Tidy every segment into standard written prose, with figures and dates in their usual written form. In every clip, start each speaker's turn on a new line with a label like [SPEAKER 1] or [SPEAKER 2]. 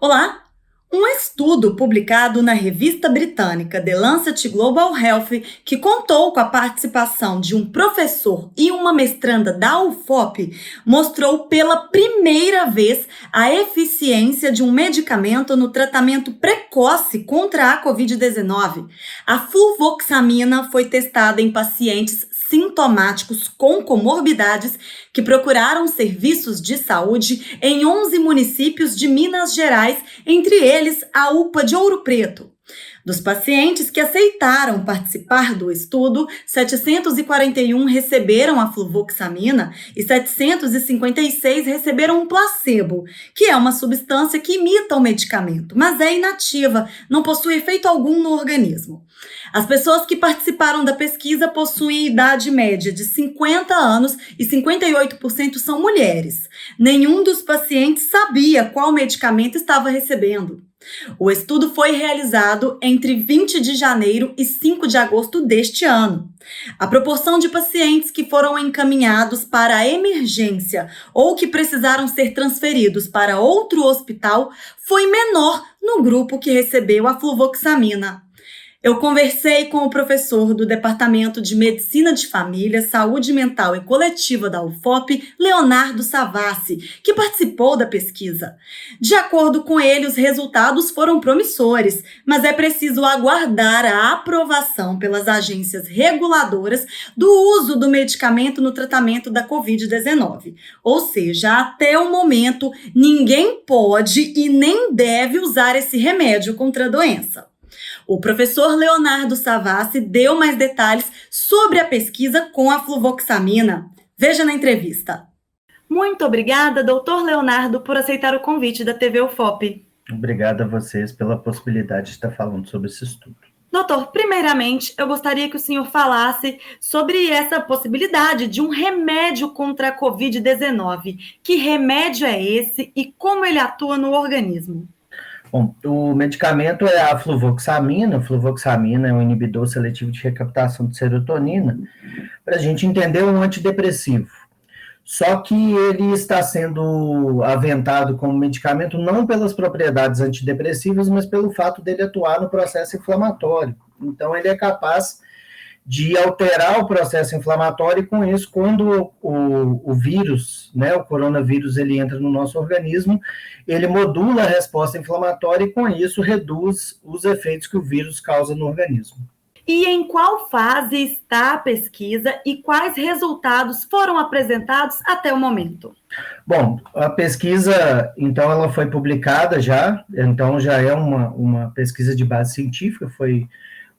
[SPEAKER 1] Olá! Um estudo publicado na revista britânica The Lancet Global Health, que contou com a participação de um professor e uma mestranda da UFOP, mostrou pela primeira vez a eficiência de um medicamento no tratamento precoce contra a Covid-19. A fluvoxamina foi testada em pacientes sintomáticos com comorbidades que procuraram serviços de saúde em 11 municípios de Minas Gerais, entre eles a UPA de Ouro Preto. Dos pacientes que aceitaram participar do estudo, 741 receberam a fluvoxamina e 756 receberam um placebo, que é uma substância que imita o medicamento, mas é inativa, não possui efeito algum no organismo. As pessoas que participaram da pesquisa possuem idade média de 50 anos e 58% são mulheres. Nenhum dos pacientes sabia qual medicamento estava recebendo. O estudo foi realizado entre 20 de janeiro e 5 de agosto deste ano. A proporção de pacientes que foram encaminhados para a emergência ou que precisaram ser transferidos para outro hospital foi menor no grupo que recebeu a fluvoxamina. Eu conversei com o professor do Departamento de Medicina de Família, Saúde Mental e Coletiva da UFOP, Leonardo Savassi, que participou da pesquisa. De acordo com ele, os resultados foram promissores, mas é preciso aguardar a aprovação pelas agências reguladoras do uso do medicamento no tratamento da Covid-19. Ou seja, até o momento, ninguém pode e nem deve usar esse remédio contra a doença. O professor Leonardo Savassi deu mais detalhes sobre a pesquisa com a fluvoxamina. Veja na entrevista. Muito obrigada, doutor Leonardo, por aceitar o convite da TV UFOP.
[SPEAKER 2] Obrigado a vocês pela possibilidade de estar falando sobre esse estudo.
[SPEAKER 1] Doutor, primeiramente, eu gostaria que o senhor falasse sobre essa possibilidade de um remédio contra a Covid-19. Que remédio é esse e como ele atua no organismo?
[SPEAKER 2] Bom, o medicamento é a fluvoxamina. A fluvoxamina é um inibidor seletivo de recaptação de serotonina. Para a gente entender, um antidepressivo. Só que ele está sendo aventado como medicamento não pelas propriedades antidepressivas, mas pelo fato dele atuar no processo inflamatório. Então, ele é capaz de alterar o processo inflamatório e, com isso, quando o vírus, né, o coronavírus, ele entra no nosso organismo, ele modula a resposta inflamatória e, com isso, reduz os efeitos que o vírus causa no organismo.
[SPEAKER 1] E em qual fase está a pesquisa e quais resultados foram apresentados até o momento?
[SPEAKER 2] Bom, a pesquisa, então, ela foi publicada já, então já é uma pesquisa de base científica, foi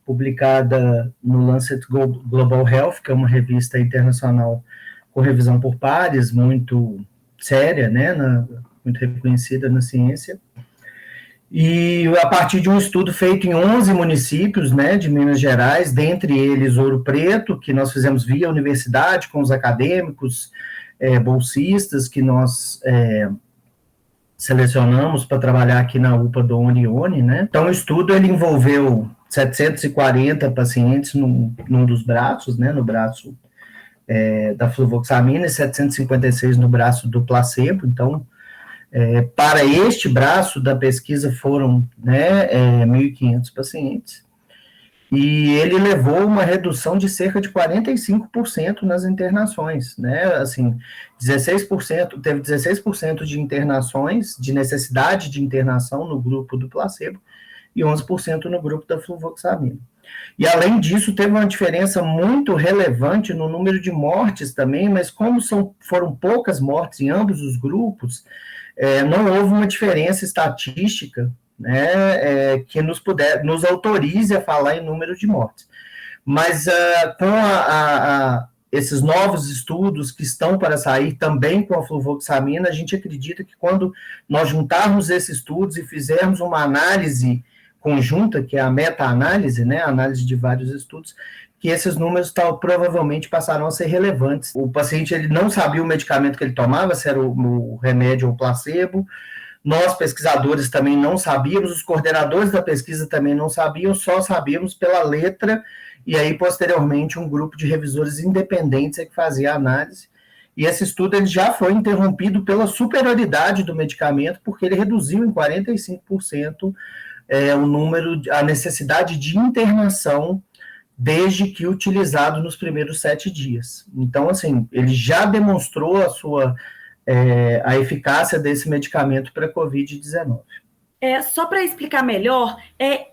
[SPEAKER 2] publicada no Lancet Global Health, que é uma revista internacional com revisão por pares, muito séria, né, muito reconhecida na ciência. E a partir de um estudo feito em 11 municípios, né, de Minas Gerais, dentre eles Ouro Preto, que nós fizemos via universidade, com os acadêmicos, bolsistas, que nós selecionamos para trabalhar aqui na UPA do Unione, né? Então, o estudo ele envolveu 740 pacientes num dos braços, né, no braço da fluvoxamina, e 756 no braço do placebo. Então, para este braço da pesquisa foram, né, 1.500 pacientes, e ele levou uma redução de cerca de 45% nas internações, né, assim, 16%, teve 16% de internações, de necessidade de internação no grupo do placebo, e 11% no grupo da fluvoxamina. E, além disso, teve uma diferença muito relevante no número de mortes também, mas como foram poucas mortes em ambos os grupos, não houve uma diferença estatística, né, que nos autorize a falar em número de mortes. Mas com esses novos estudos que estão para sair também com a fluvoxamina, a gente acredita que quando nós juntarmos esses estudos e fizermos uma análise conjunta, que é a meta-análise, né, a análise de vários estudos, que esses números provavelmente passarão a ser relevantes. O paciente ele não sabia o medicamento que ele tomava, se era o remédio ou o placebo. Nós, pesquisadores, também não sabíamos, os coordenadores da pesquisa também não sabiam, só sabíamos pela letra, e aí, posteriormente, um grupo de revisores independentes é que fazia a análise, e esse estudo ele já foi interrompido pela superioridade do medicamento, porque ele reduziu em 45% a necessidade de internação desde que utilizado nos primeiros 7 dias. Então, assim, ele já demonstrou a eficácia desse medicamento para a Covid-19.
[SPEAKER 1] Só para explicar melhor,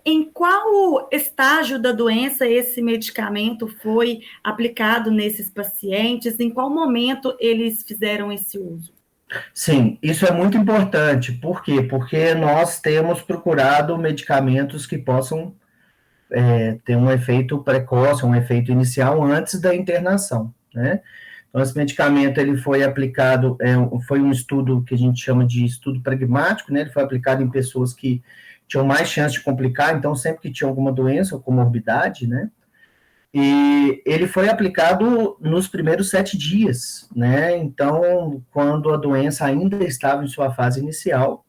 [SPEAKER 1] em qual estágio da doença esse medicamento foi aplicado nesses pacientes? Em qual momento eles fizeram esse uso?
[SPEAKER 2] Sim, isso é muito importante. Por quê? Porque nós temos procurado medicamentos que possam ter um efeito precoce, um efeito inicial antes da internação, né? Então, esse medicamento ele foi aplicado, foi um estudo que a gente chama de estudo pragmático, né? Ele foi aplicado em pessoas que tinham mais chance de complicar, então sempre que tinha alguma doença ou comorbidade, né? E ele foi aplicado nos primeiros 7 dias, né? Então, quando a doença ainda estava em sua fase inicial,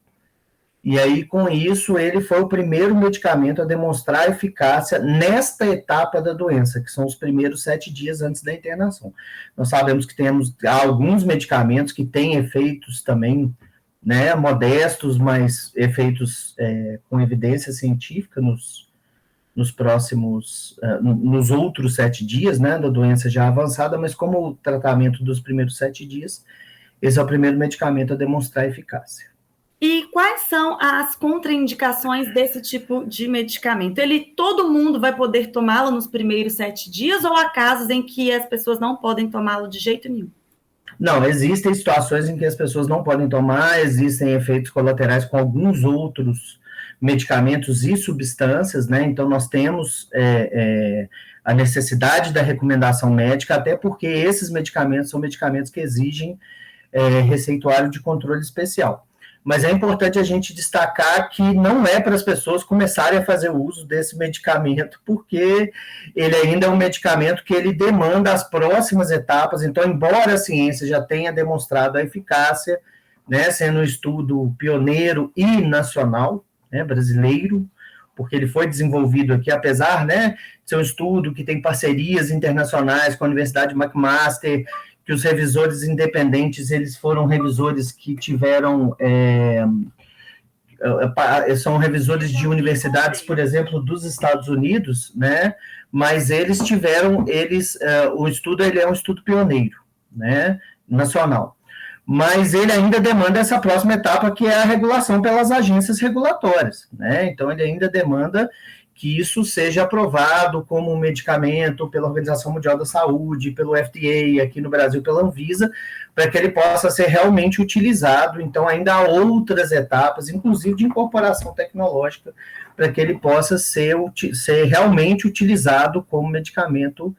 [SPEAKER 2] e aí, com isso, ele foi o primeiro medicamento a demonstrar eficácia nesta etapa da doença, que são os primeiros 7 dias antes da internação. Nós sabemos que temos alguns medicamentos que têm efeitos também, né, modestos, mas efeitos com evidência científica nos outros 7 dias, né, da doença já avançada, mas como o tratamento dos primeiros 7 dias, esse é o primeiro medicamento a demonstrar eficácia.
[SPEAKER 1] E quais são as contraindicações desse tipo de medicamento? Todo mundo vai poder tomá-lo nos primeiros 7 dias ou há casos em que as pessoas não podem tomá-lo de jeito nenhum?
[SPEAKER 2] Não, existem situações em que as pessoas não podem tomar, existem efeitos colaterais com alguns outros medicamentos e substâncias, né? Então, nós temos a necessidade da recomendação médica, até porque esses medicamentos são medicamentos que exigem receituário de controle especial. Mas é importante a gente destacar que não é para as pessoas começarem a fazer uso desse medicamento, porque ele ainda é um medicamento que ele demanda as próximas etapas. Então, embora a ciência já tenha demonstrado a eficácia, né, sendo um estudo pioneiro e nacional, né, brasileiro, porque ele foi desenvolvido aqui, apesar, né, de ser um estudo que tem parcerias internacionais com a Universidade McMaster, que os revisores independentes, eles foram revisores que tiveram, são revisores de universidades, por exemplo, dos Estados Unidos, né, mas o estudo ele é um estudo pioneiro, né, nacional, mas ele ainda demanda essa próxima etapa, que é a regulação pelas agências regulatórias, né, então ele ainda demanda que isso seja aprovado como um medicamento pela Organização Mundial da Saúde, pelo FDA, aqui no Brasil, pela Anvisa, para que ele possa ser realmente utilizado. Então, ainda há outras etapas, inclusive de incorporação tecnológica, para que ele possa ser realmente utilizado como medicamento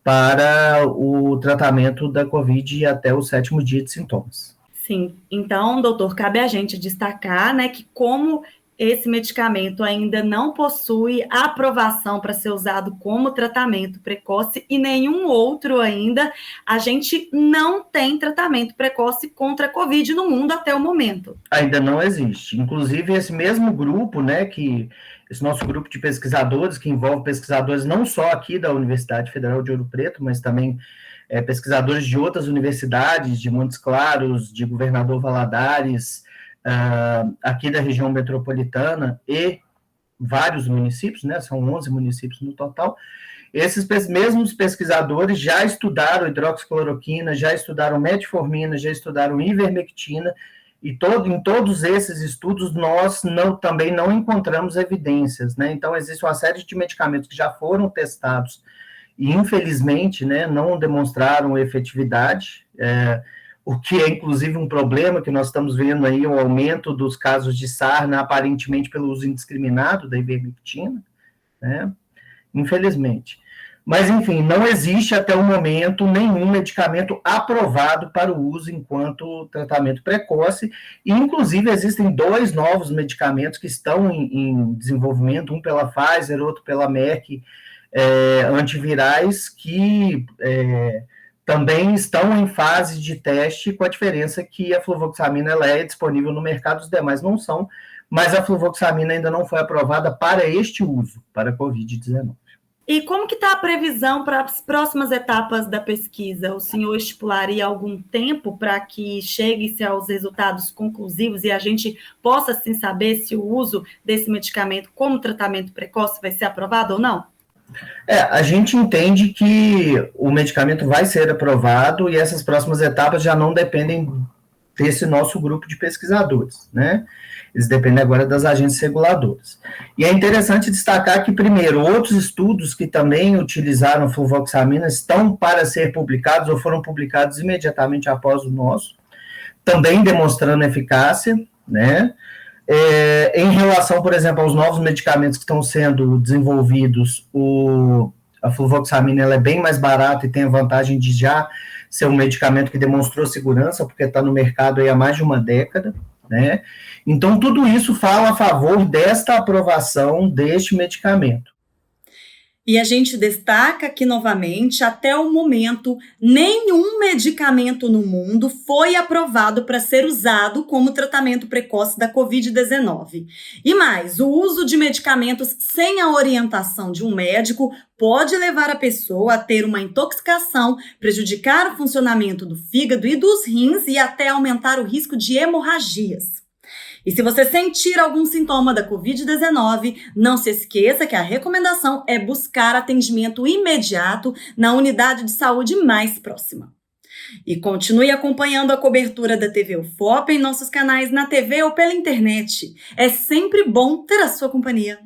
[SPEAKER 2] para o tratamento da COVID até o 7º dia de sintomas.
[SPEAKER 1] Sim, então, doutor, cabe a gente destacar, né, que como esse medicamento ainda não possui aprovação para ser usado como tratamento precoce e nenhum outro ainda, a gente não tem tratamento precoce contra a Covid no mundo até o momento.
[SPEAKER 2] Ainda não existe. Inclusive, esse mesmo grupo, né, esse nosso grupo de pesquisadores, que envolve pesquisadores não só aqui da Universidade Federal de Ouro Preto, mas também pesquisadores de outras universidades, de Montes Claros, de Governador Valadares, aqui da região metropolitana e vários municípios, né, são 11 municípios no total. Esses mesmos pesquisadores já estudaram hidroxicloroquina, já estudaram metformina, já estudaram ivermectina, e em todos esses estudos nós também não encontramos evidências, né, então existe uma série de medicamentos que já foram testados e infelizmente, né, não demonstraram efetividade, o que é, inclusive, um problema que nós estamos vendo aí, o aumento dos casos de sarna, aparentemente pelo uso indiscriminado da ivermectina, né? Infelizmente. Mas, enfim, não existe até o momento nenhum medicamento aprovado para o uso enquanto tratamento precoce, e, inclusive, existem 2 novos medicamentos que estão em desenvolvimento, um pela Pfizer, outro pela Merck, antivirais, que também estão em fase de teste, com a diferença que a fluvoxamina ela é disponível no mercado, os demais não são, mas a fluvoxamina ainda não foi aprovada para este uso, para a Covid-19.
[SPEAKER 1] E como que está a previsão para as próximas etapas da pesquisa? O senhor estipularia algum tempo para que chegue-se aos resultados conclusivos e a gente possa, assim, saber se o uso desse medicamento como tratamento precoce vai ser aprovado ou não?
[SPEAKER 2] A gente entende que o medicamento vai ser aprovado e essas próximas etapas já não dependem desse nosso grupo de pesquisadores, né? Eles dependem agora das agências reguladoras. E é interessante destacar que, primeiro, outros estudos que também utilizaram fluvoxamina estão para ser publicados ou foram publicados imediatamente após o nosso, também demonstrando eficácia, né? Em relação, por exemplo, aos novos medicamentos que estão sendo desenvolvidos, a fluvoxamina ela é bem mais barata e tem a vantagem de já ser um medicamento que demonstrou segurança, porque está no mercado aí há mais de uma década, né? Então, tudo isso fala a favor desta aprovação deste medicamento.
[SPEAKER 1] E a gente destaca que, novamente, até o momento, nenhum medicamento no mundo foi aprovado para ser usado como tratamento precoce da Covid-19. E mais, o uso de medicamentos sem a orientação de um médico pode levar a pessoa a ter uma intoxicação, prejudicar o funcionamento do fígado e dos rins e até aumentar o risco de hemorragias. E se você sentir algum sintoma da Covid-19, não se esqueça que a recomendação é buscar atendimento imediato na unidade de saúde mais próxima. E continue acompanhando a cobertura da TV UFOP em nossos canais na TV ou pela internet. É sempre bom ter a sua companhia.